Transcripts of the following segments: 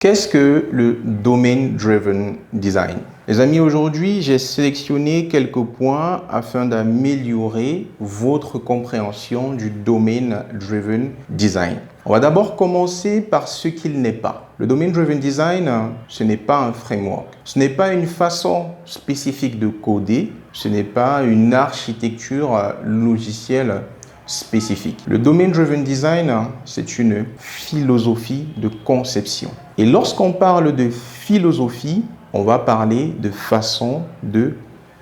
Qu'est-ce que le Domain Driven Design? Les amis, aujourd'hui, j'ai sélectionné quelques points afin d'améliorer votre compréhension du Domain Driven Design. On va d'abord commencer par ce qu'il n'est pas. Le Domain Driven Design, ce n'est pas un framework. Ce n'est pas une façon spécifique de coder. Ce n'est pas une architecture logicielle spécifique. Le Domain Driven Design, c'est une philosophie de conception. Et lorsqu'on parle de philosophie, on va parler de façon de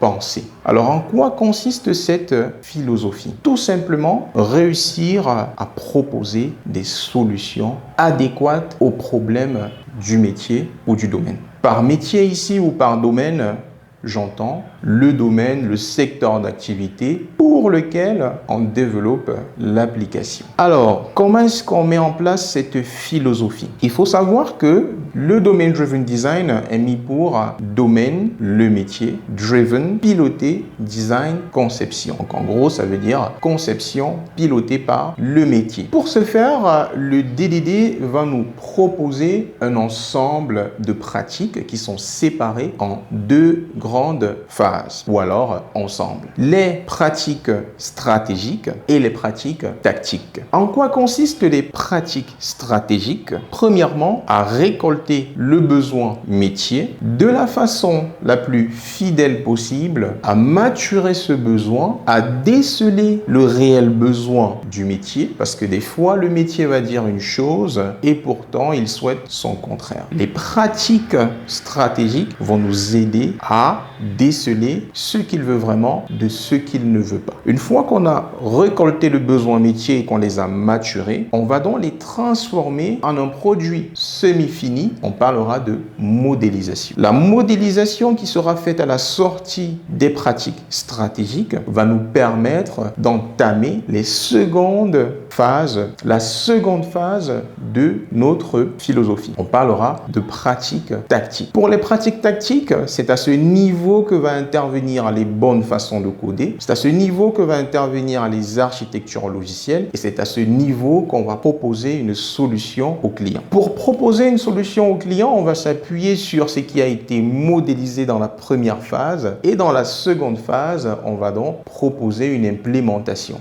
penser. Alors, en quoi consiste cette philosophie? Tout simplement, réussir à proposer des solutions adéquates aux problèmes du métier ou du domaine. Par métier ici ou par domaine, j'entends le domaine, le secteur d'activité pour lequel on développe l'application. Alors, comment est-ce qu'on met en place cette philosophie? Il faut savoir que le Domain Driven Design est mis pour domaine, le métier, driven, piloté, design, conception. Donc, en gros, ça veut dire conception pilotée par le métier. Pour ce faire, le DDD va nous proposer un ensemble de pratiques qui sont séparées en deux grandes phases ou alors ensemble. Les pratiques stratégiques et les pratiques tactiques. En quoi consistent les pratiques stratégiques? Premièrement, à récolter le besoin métier de la façon la plus fidèle possible, à maturer ce besoin, à déceler le réel besoin du métier, parce que des fois le métier va dire une chose et pourtant il souhaite son contraire. Les pratiques stratégiques vont nous aider à déceler ce qu'il veut vraiment de ce qu'il ne veut pas. Une fois qu'on a récolté le besoin métier et qu'on les a maturés, on va donc les transformer en un produit semi-fini. On parlera de modélisation. La modélisation qui sera faite à la sortie des pratiques stratégiques va nous permettre d'entamer les secondes phases, la seconde phase de notre philosophie. On parlera de pratiques tactiques. Pour les pratiques tactiques, c'est à ce niveau que va intervenir les bonnes façons de coder. C'est à ce niveau que va intervenir les architectures logicielles et c'est à ce niveau qu'on va proposer une solution au client. Pour proposer une solution au client, on va s'appuyer sur ce qui a été modélisé dans la première phase et dans la seconde phase, on va donc proposer une implémentation.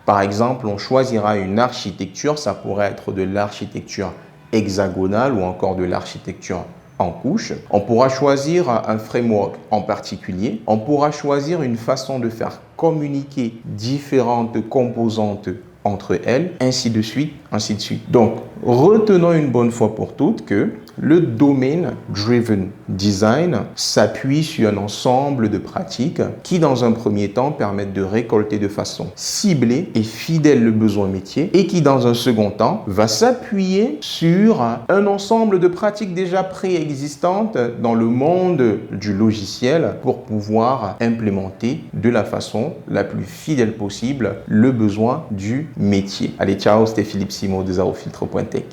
Par exemple, on choisira une architecture, ça pourrait être de l'architecture hexagonale ou encore de l'architecture en couche. On pourra choisir un framework en particulier. On pourra choisir une façon de faire communiquer différentes composantes entre elles, ainsi de suite, ainsi de suite. Donc, retenons une bonne fois pour toutes que le Domain Driven Design s'appuie sur un ensemble de pratiques qui, dans un premier temps, permettent de récolter de façon ciblée et fidèle le besoin métier et qui, dans un second temps, va s'appuyer sur un ensemble de pratiques déjà préexistantes dans le monde du logiciel pour pouvoir implémenter de la façon la plus fidèle possible le besoin du métier. Allez, ciao, c'était Philippe Simo de ZeroFiltre.tech.